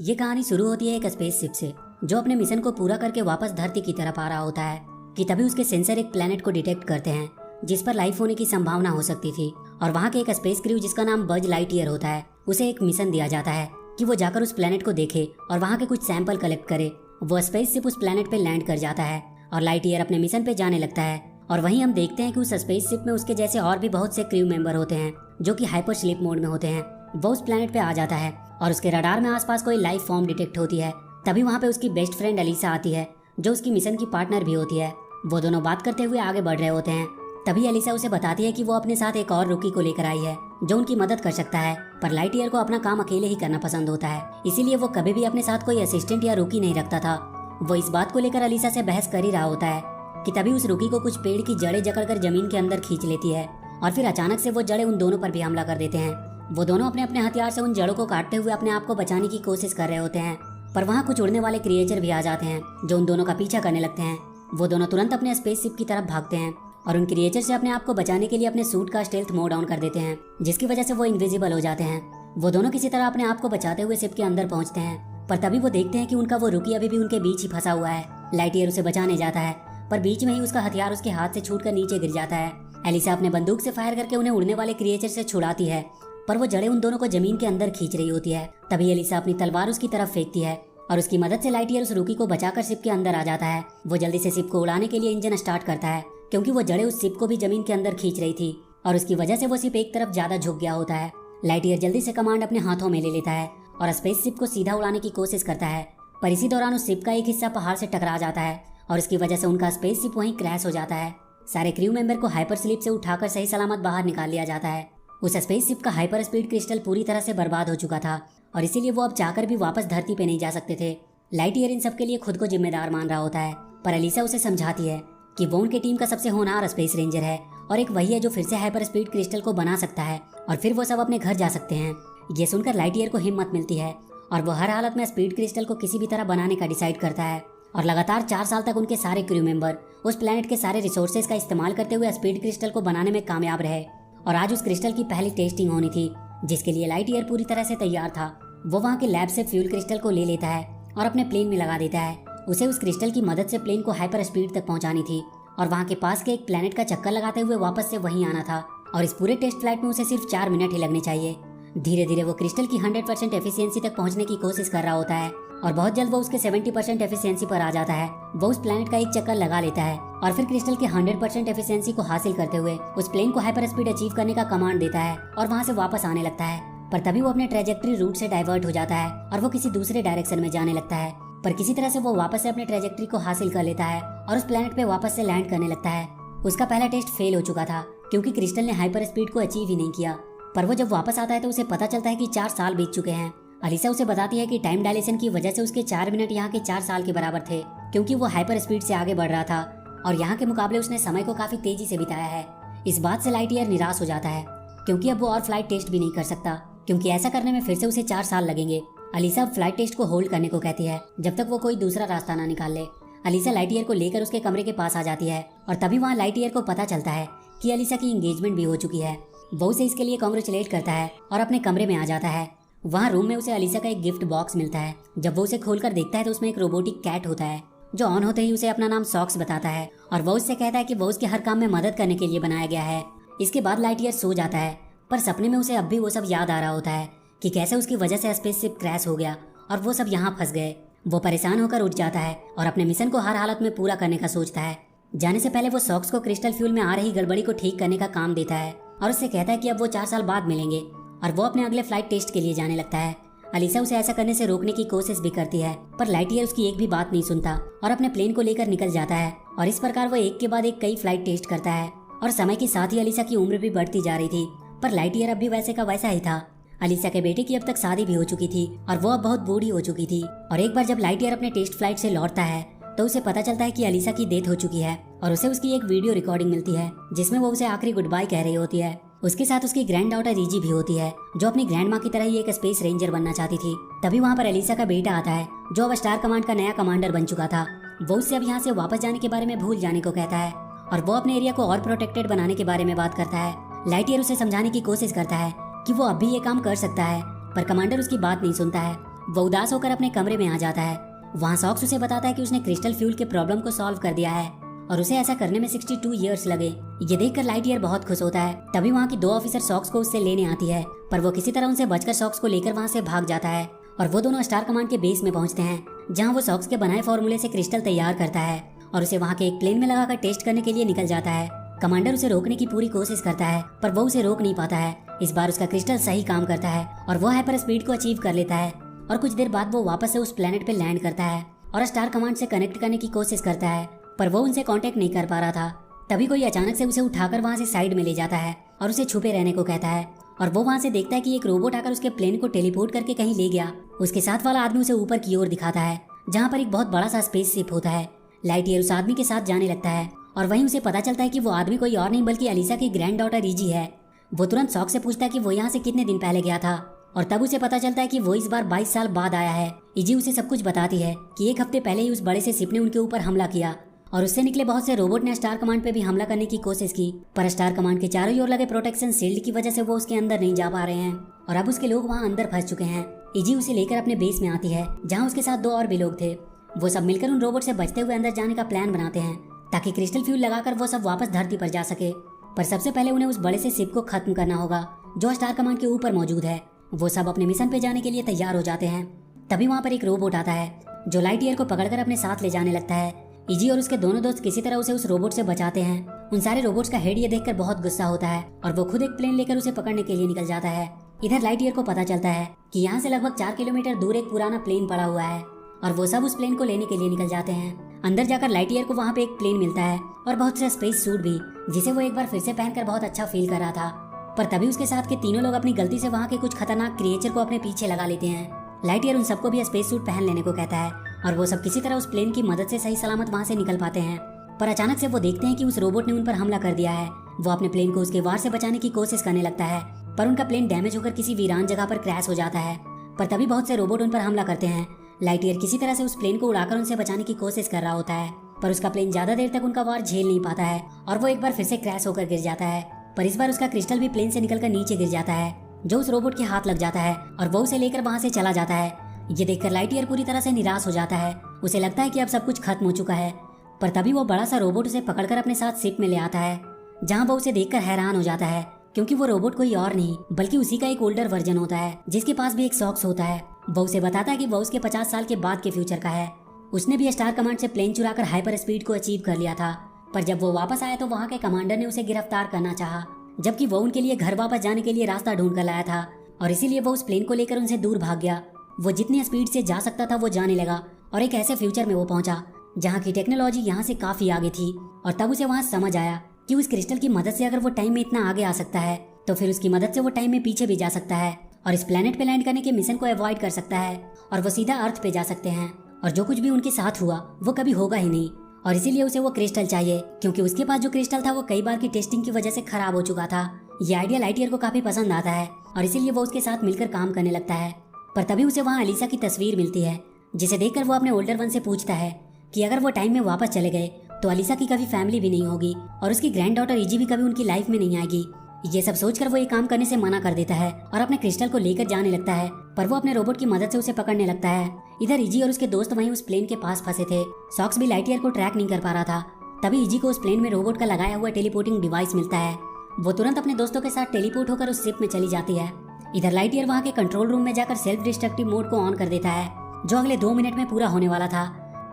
ये कहानी शुरू होती है एक स्पेसशिप से जो अपने मिशन को पूरा करके वापस धरती की तरफ आ रहा होता है कि तभी उसके सेंसर एक प्लेनेट को डिटेक्ट करते हैं जिस पर लाइफ होने की संभावना हो सकती थी। और वहाँ के एक स्पेस क्रू जिसका नाम बज लाइटईयर होता है, उसे एक मिशन दिया जाता है कि वो जाकर उस प्लेनेट को देखे और वहाँ के कुछ सैंपल कलेक्ट करे। वो स्पेसशिप उस प्लेनेट पे लैंड कर जाता है और लाइटईयर अपने मिशन पे जाने लगता है। और वहीं हम देखते हैं कि उस स्पेसशिप में उसके जैसे और भी बहुत से क्रू मेंबर होते हैं जो कि हाइपर स्लीप मोड में होते हैं। वो उस प्लेनेट पे आ जाता है और उसके रडार में आसपास कोई लाइफ फॉर्म डिटेक्ट होती है। तभी वहाँ पे उसकी बेस्ट फ्रेंड अलीसा आती है जो उसकी मिशन की पार्टनर भी होती है। वो दोनों बात करते हुए आगे बढ़ रहे होते हैं। तभी अलीसा उसे बताती है कि वो अपने साथ एक और रुकी को लेकर आई है जो उनकी मदद कर सकता है, पर लाइटईयर को अपना काम अकेले ही करना पसंद होता है, इसीलिए वो कभी भी अपने साथ कोई असिस्टेंट या रुकी नहीं रखता था। वो इस बात को लेकर अलीसा से बहस कर ही रहा होता है कि तभी उस रुकी को कुछ पेड़ की जड़ें जकड़कर जमीन के अंदर खींच लेती है और फिर अचानक से वो जड़ें उन दोनों पर भी हमला कर देते हैं। वो दोनों अपने अपने हथियार से उन जड़ों को काटते हुए अपने आप को बचाने की कोशिश कर रहे होते हैं, पर वहाँ कुछ उड़ने वाले क्रिएचर भी आ जाते हैं जो उन दोनों का पीछा करने लगते हैं। वो दोनों तुरंत अपने स्पेसशिप की तरफ भागते हैं और उन क्रिएचर से अपने आप को बचाने के लिए अपने सूट का स्टेल्थ मोड ऑन कर देते हैं, जिसकी वजह से वो इनविजिबल हो जाते हैं। वो दोनों किसी तरह अपने आप को बचाते हुए शिप के अंदर पहुंचते हैं, पर तभी वो देखते हैं कि उनका वो रुकी अभी भी उनके बीच ही फंसा हुआ है। लाइटईयर उसे बचाने जाता है पर बीच में ही उसका हथियार उसके हाथ से छूटकर नीचे गिर जाता है। एलिसा अपने बंदूक से फायर करके उन्हें उड़ने वाले क्रिएचर से छुड़ाती है, पर वो जड़ें उन दोनों को जमीन के अंदर खींच रही होती है। तभी एलिसा अपनी तलवार उसकी तरफ फेंकती है और उसकी मदद से लाइटईयर उस रुकी को बचाकर शिप के अंदर आ जाता है। वो जल्दी से शिप को उड़ाने के लिए इंजन स्टार्ट करता है क्योंकि वो जड़ें उस शिप को भी जमीन के अंदर खींच रही थी और उसकी वजह से वो शिप एक तरफ ज्यादा झुक गया होता है। लाइटईयर जल्दी से कमांड अपने हाथों में ले लेता है और स्पेस शिप को सीधा उड़ाने की कोशिश करता है, पर इसी दौरान उस शिप का एक हिस्सा पहाड़ से टकरा जाता है और इसकी वजह से उनका स्पेस शिप वहीं क्रैश हो जाता है। सारे क्रू मेंबर को हाइपर स्लीप से उठाकर सही सलामत बाहर निकाल लिया जाता है। उस स्पेस शिप का हाइपर स्पीड क्रिस्टल पूरी तरह से बर्बाद हो चुका था और इसीलिए वो अब चाहकर भी वापस धरती पे नहीं जा सकते थे। लाइटईयर इन सब के लिए खुद को जिम्मेदार मान रहा होता है, पर अलीसा उसे समझाती है कि वो उनके टीम का सबसे होनहार स्पेस रेंजर है और एक वही है जो फिर से हाइपर स्पीड क्रिस्टल को बना सकता है और फिर वो सब अपने घर जा सकते हैं। ये सुनकर लाइटईयर को हिम्मत मिलती है और वो हर हालत में स्पीड क्रिस्टल को किसी भी तरह बनाने का डिसाइड करता है। और लगातार 4 साल तक उनके सारे क्रू मेंबर उस प्लेनेट के सारे रिसोर्सेज का इस्तेमाल करते हुए स्पीड क्रिस्टल को बनाने में कामयाब रहे और आज उस क्रिस्टल की पहली टेस्टिंग होनी थी जिसके लिए लाइटईयर पूरी तरह से तैयार था। वो वहाँ के लैब से फ्यूल क्रिस्टल को ले लेता है और अपने प्लेन में लगा देता है। उसे उस क्रिस्टल की मदद से प्लेन को हाइपर स्पीड तक पहुंचानी थी और वहाँ के पास के एक प्लेनेट का चक्कर लगाते हुए वापस से वहीं आना था और इस पूरे टेस्ट फ्लाइट में उसे सिर्फ 4 मिनट ही लगने चाहिए। धीरे धीरे वो क्रिस्टल की 100% एफिशिएंसी तक पहुंचने की कोशिश कर रहा होता है और बहुत जल्द वो उसके 70% एफिशिएंसी पर आ जाता है। वो उस प्लेनेट का एक चक्कर लगा लेता है और फिर क्रिस्टल के 100% एफिशिएंसी को हासिल करते हुए उस प्लेन को हाइपर स्पीड अचीव करने का कमांड देता है और वहाँ से वापस आने लगता है। पर तभी वो अपने ट्रेजेक्ट्री रूट से डाइवर्ट हो जाता है और वो किसी दूसरे डायरेक्शन में जाने लगता है, पर किसी तरह से वो वापस से अपने ट्रेजेक्ट्री को हासिल कर लेता है और उस प्लेनेट पे वापस से लैंड करने लगता है। उसका पहला टेस्ट फेल हो चुका था क्योंकि क्रिस्टल ने हाइपर स्पीड को अचीव ही नहीं किया, पर वो जब वापस आता है तो उसे पता चलता है कि 4 साल बीत चुके हैं। अलीसा उसे बताती है कि टाइम डायलेशन की वजह से उसके 4 मिनट यहाँ के 4 साल के बराबर थे क्योंकि वो हाइपर स्पीड से आगे बढ़ रहा था और यहाँ के मुकाबले उसने समय को काफी तेजी से बिताया है। इस बात से लाइटईयर निराश हो जाता है क्योंकि अब वो और फ्लाइट टेस्ट भी नहीं कर सकता क्योंकि ऐसा करने में फिर से उसे 4 साल लगेंगे। अलीसा अब फ्लाइट टेस्ट को होल्ड करने को कहती है जब तक वो कोई दूसरा रास्ता ना निकाल ले। अलीसा लाइटईयर को लेकर उसके कमरे के पास आ जाती है और तभी वहाँ लाइटईयर को पता चलता है कि अलीसा की एंगेजमेंट भी हो चुकी है। वो उसे इसके लिए कांग्रेचुलेट करता है और अपने कमरे में आ जाता है। वहाँ रूम में उसे अलीसा का एक गिफ्ट बॉक्स मिलता है। जब वो उसे खोलकर देखता है तो उसमें एक रोबोटिक कैट होता है जो ऑन होते ही उसे अपना नाम सॉक्स बताता है और वो उससे कहता है कि वो उसके हर काम में मदद करने के लिए बनाया गया है। इसके बाद लाइटईयर सो जाता है, पर सपने में उसे अब भी वो सब याद आ रहा होता है कि कैसे उसकी वजह से स्पेसशिप क्रैश हो गया और वो सब यहाँ फंस गए। वो परेशान होकर उठ जाता है और अपने मिशन को हर हालत में पूरा करने का सोचता है। जाने से पहले वो सॉक्स को क्रिस्टल फ्यूल में आ रही गड़बड़ी को ठीक करने का काम देता है और उससे कहता है कि अब वो 4 साल बाद मिलेंगे और वो अपने अगले फ्लाइट टेस्ट के लिए जाने लगता है। अलीसा उसे ऐसा करने से रोकने की कोशिश भी करती है, पर लाइटईयर उसकी एक भी बात नहीं सुनता और अपने प्लेन को लेकर निकल जाता है और इस प्रकार वो एक के बाद एक कई फ्लाइट टेस्ट करता है और समय के साथ ही अलीसा की उम्र भी बढ़ती जा रही थी, पर लाइटईयर अब भी वैसे का वैसा ही था। अलीसा के बेटे की अब तक शादी भी हो चुकी थी और वो अब बहुत बूढ़ी हो चुकी थी। और एक बार जब लाइटईयर अपने टेस्ट फ्लाइट से लौटता है तो उसे पता चलता है कि अलीसा की डेथ हो चुकी है और उसे उसकी एक वीडियो रिकॉर्डिंग मिलती है जिसमें वो उसे आखिरी गुड बाय कह रही होती है। उसके साथ उसकी ग्रैंड डॉटर रीजी भी होती है जो अपनी ग्रैंड माँ की तरह ही एक स्पेस रेंजर बनना चाहती थी। तभी वहाँ पर अलीसा का बेटा आता है जो अब स्टार कमांड का नया कमांडर बन चुका था। वो उससे अब यहाँ से वापस जाने के बारे में भूल जाने को कहता है और वो अपने एरिया को और प्रोटेक्टेड बनाने के बारे में बात करता है। लाइटईयर उसे समझाने की कोशिश करता है कि वो अब भी ये काम कर सकता है, पर कमांडर उसकी बात नहीं सुनता है। वो उदास होकर अपने कमरे में आ जाता है। वहाँ सॉक्स उसे बताता है कि उसने क्रिस्टल फ्यूल के प्रॉब्लम को सॉल्व कर दिया है और उसे ऐसा करने में 62 ईयर्स लगे। ये देखकर लाइटईयर बहुत खुश होता है। तभी वहाँ की 2 ऑफिसर सॉक्स को उससे लेने आती है, पर वो किसी तरह उनसे बचकर सॉक्स को लेकर वहाँ से भाग जाता है और वो दोनों स्टार कमांड के बेस में पहुंचते हैं, जहाँ वो सॉक्स के बनाए फॉर्मूले से क्रिस्टल तैयार करता है और उसे वहाँ के एक प्लेन में लगाकर टेस्ट करने के लिए निकल जाता है। कमांडर उसे रोकने की पूरी कोशिश करता है, पर वो उसे रोक नहीं पाता है। इस बार उसका क्रिस्टल सही काम करता है और वो हाइपर स्पीड को अचीव कर लेता है और कुछ देर बाद वो वापस से उस प्लेनेट पे लैंड करता है और स्टार कमांड से कनेक्ट करने की कोशिश करता है, पर वो उनसे कांटेक्ट नहीं कर पा रहा था। तभी कोई अचानक से उसे उठाकर वहाँ से साइड में ले जाता है और उसे छुपे रहने को कहता है और वो वहाँ से देखता है कि एक रोबोट आकर उसके प्लेन को टेलीपोर्ट करके कहीं ले गया। उसके साथ वाला आदमी उसे ऊपर की ओर दिखाता है, जहाँ पर एक बहुत बड़ा सा स्पेस शिप होता है। लाइटईयर उस आदमी के साथ जाने लगता है और वहीं उसे पता चलता है कि वो आदमी कोई और नहीं बल्कि अलीसा की ग्रैंड डॉटर इजी है। वो तुरंत शॉक से पूछता है कि वो यहाँ से कितने दिन पहले गया था और तब उसे पता चलता है कि वो इस बार 22 साल बाद आया है। इजी उसे सब कुछ बताती है कि 1 हफ्ते पहले ही उस बड़े से शिप ने उनके ऊपर हमला किया और उससे निकले बहुत से रोबोट ने स्टार कमांड पे भी हमला करने की कोशिश की, पर स्टार कमांड के चारों ओर लगे प्रोटेक्शन शील्ड की वजह से वो उसके अंदर नहीं जा पा रहे हैं और अब उसके लोग वहाँ अंदर फंस चुके हैं। इजी उसे लेकर अपने बेस में आती है, जहाँ उसके साथ 2 और भी लोग थे। वो सब मिलकर उन रोबोट से बचते हुए अंदर जाने का प्लान बनाते हैं ताकि क्रिस्टल फ्यूल लगाकर वो सब वापस धरती पर जा सके, पर सबसे पहले उन्हें उस बड़े से शिप को खत्म करना होगा जो स्टार कमांड के ऊपर मौजूद है। वो सब अपने मिशन पे जाने के लिए तैयार हो जाते हैं। तभी वहाँ पर एक रोबोट आता है जो लाइटईयर को पकड़कर अपने साथ ले जाने लगता है। इजी और उसके दोनों दोस्त किसी तरह उसे उस रोबोट से बचाते हैं। उन सारे रोबोट्स का हेड ये देखकर बहुत गुस्सा होता है और वो खुद एक प्लेन लेकर उसे पकड़ने के लिए निकल जाता है। इधर लाइटईयर को पता चलता है कि यहाँ से लगभग 4 किलोमीटर दूर एक पुराना प्लेन पड़ा हुआ है और वो सब उस प्लेन को लेने के लिए निकल जाते हैं। अंदर जाकर लाइटईयर को वहाँ पे एक प्लेन मिलता है और बहुत सा स्पेस सूट भी, जिसे वो एक बार फिर से पहनकर बहुत अच्छा फील कर रहा था। पर तभी उसके साथ के तीनों लोग अपनी गलती से वहाँ के कुछ खतरनाक क्रिएचर को अपने पीछे लगा लेते हैं। लाइटईयर उन सबको भी स्पेस सूट पहन लेने को कहता है और वो सब किसी तरह उस प्लेन की मदद से सही सलामत वहाँ से निकल पाते हैं। पर अचानक से वो देखते हैं कि उस रोबोट ने उन पर हमला कर दिया है। वो अपने प्लेन को उसके वार से बचाने की कोशिश करने लगता है, पर उनका प्लेन डैमेज होकर किसी वीरान जगह पर क्रैश हो जाता है। पर तभी बहुत से रोबोट उन पर हमला करते हैं। लाइटईयर किसी तरह से उस प्लेन को उड़ाकर उनसे बचाने की कोशिश कर रहा होता है, पर उसका प्लेन ज्यादा देर तक उनका वार झेल नहीं पाता है और वो एक बार फिर से क्रैश होकर गिर जाता है। पर इस बार उसका क्रिस्टल भी प्लेन से निकलकर नीचे गिर जाता है, जो उस रोबोट के हाथ लग जाता है और वो उसे लेकर वहाँ से चला जाता है। ये देखकर लाइटईयर पूरी तरह से निराश हो जाता है। उसे लगता है कि अब सब कुछ खत्म हो चुका है। पर तभी वो बड़ा सा रोबोट उसे पकड़कर अपने साथ शिप में ले आता है, जहाँ वो उसे देखकर हैरान हो जाता है, क्योंकि वो रोबोट कोई और नहीं बल्कि उसी का एक ओल्डर वर्जन होता है, जिसके पास भी एक सॉक्स होता है। वो उसे बताता है कि वो उसके 50 साल के बाद के फ्यूचर का है। उसने भी स्टार कमांड से प्लेन चुराकर हाइपर स्पीड को अचीव कर लिया था, पर जब वो वापस आया तो वहाँ के कमांडर ने उसे गिरफ्तार करना चाहा, जबकि वो उनके लिए घर वापस जाने के लिए रास्ता ढूंढ कर लाया था और इसीलिए वो उस प्लेन को लेकर उनसे दूर भाग गया। वो जितनी स्पीड से जा सकता था वो जाने लगा और एक ऐसे फ्यूचर में वो पहुंचा जहाँ की टेक्नोलॉजी यहाँ से काफी आगे थी। और तब उसे वहाँ समझ आया कि उस क्रिस्टल की मदद से अगर वो टाइम में इतना आगे आ सकता है तो फिर उसकी मदद से वो टाइम में पीछे भी जा सकता है और इस प्लेनेट पे लैंड करने के मिशन को अवॉइड कर सकता है और वो सीधा अर्थ पे जा सकते हैं और जो कुछ भी उनके साथ हुआ वो कभी होगा ही नहीं। और इसीलिए उसे वो क्रिस्टल चाहिए, क्योंकि उसके पास जो क्रिस्टल था वो कई बार की टेस्टिंग की वजह से खराब हो चुका था। ये आइडिया लाइटईयर को काफी पसंद आता है और इसीलिए वो उसके साथ मिलकर काम करने लगता है। पर तभी उसे वहाँ अलीसा की तस्वीर मिलती है, जिसे देखकर वो अपने ओल्डर वन से पूछता है कि अगर वो टाइम में वापस चले गए तो अलीसा की कभी फैमिली भी नहीं होगी और उसकी ग्रैंड डॉटर इजी भी कभी उनकी लाइफ में नहीं आएगी। ये सब सोचकर वो ये काम करने से मना कर देता है और अपने क्रिस्टल को लेकर जाने लगता है, पर वो अपने रोबोट की मदद से उसे पकड़ने लगता है। इधर इजी और उसके दोस्त वहीं उस प्लेन के पास फंसे थे। सॉक्स भी लाइटईयर को ट्रैक नहीं कर पा रहा था। तभी इजी को उस प्लेन में रोबोट का लगाया हुआ टेलीपोर्टिंग डिवाइस मिलता है। वो तुरंत अपने दोस्तों के साथ टेलीपोर्ट होकर उस शिप में चली जाती है। इधर लाइटईयर वहाँ के कंट्रोल रूम में जाकर सेल्फ डिस्ट्रक्टिव मोड को ऑन कर देता है, जो अगले 2 मिनट में पूरा होने वाला था।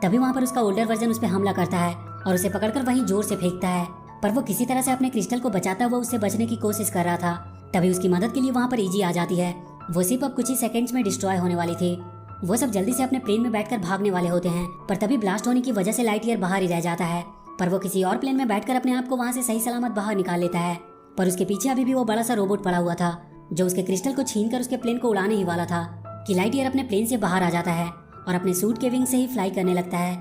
तभी वहाँ पर उसका ओल्डर वर्जन उस पर हमला करता है और उसे पकड़कर वहीं जोर से फेंकता है, पर वो किसी तरह से अपने क्रिस्टल को बचाता हुआ उससे बचने की कोशिश कर रहा था। तभी उसकी मदद के लिए वहाँ पर इजी आ जाती है। वो शिप अब कुछ ही सेकंड्स में डिस्ट्रॉय होने वाली थी। वो सब जल्दी से अपने प्लेन में बैठकर भागने वाले होते हैं, पर तभी ब्लास्ट होने की वजह से लाइटईयर बाहर ही रह जाता है। पर वो किसी और प्लेन में बैठकर अपने आप को वहाँ से सही सलामत बाहर निकाल लेता है। पर उसके पीछे अभी भी वो बड़ा सा रोबोट पड़ा हुआ था, जो उसके क्रिस्टल को छीनकर उसके प्लेन को उड़ाने ही वाला था कि लाइटईयर अपने प्लेन से बाहर आ जाता है और अपने सूट के विंग से ही फ्लाई करने लगता है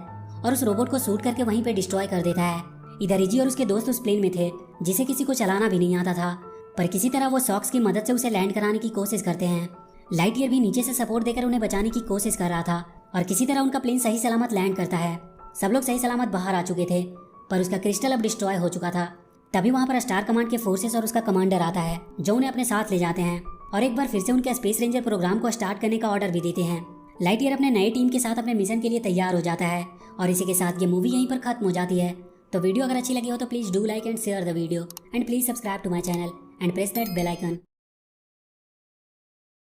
और उस रोबोट को शूट करके वहीं पे डिस्ट्रॉय कर देता है। इधर इजी और उसके दोस्त उस प्लेन में थे, जिसे किसी को चलाना भी नहीं आता था, पर किसी तरह वो सॉक्स की मदद से उसे लैंड कराने की कोशिश करते हैं। लाइटईयर भी नीचे से सपोर्ट देकर उन्हें बचाने की कोशिश कर रहा था और किसी तरह उनका प्लेन सही सलामत लैंड करता है। सब लोग सही सलामत बाहर आ चुके थे, पर उसका क्रिस्टल अब डिस्ट्रॉय हो चुका था। तभी वहाँ पर स्टार कमांड के फोर्सेस और उसका कमांडर आता है, जो उन्हें अपने साथ ले जाते हैं और एक बार फिर से उनके स्पेस रेंजर प्रोग्राम को स्टार्ट करने का ऑर्डर भी देते हैं। लाइटईयर अपने नए टीम के साथ अपने मिशन के लिए तैयार हो जाता है और इसी के साथ ये मूवी यहीं पर खत्म हो जाती है। तो वीडियो अगर अच्छी लगी हो तो please do like and share the video and please subscribe to my channel and press that bell icon.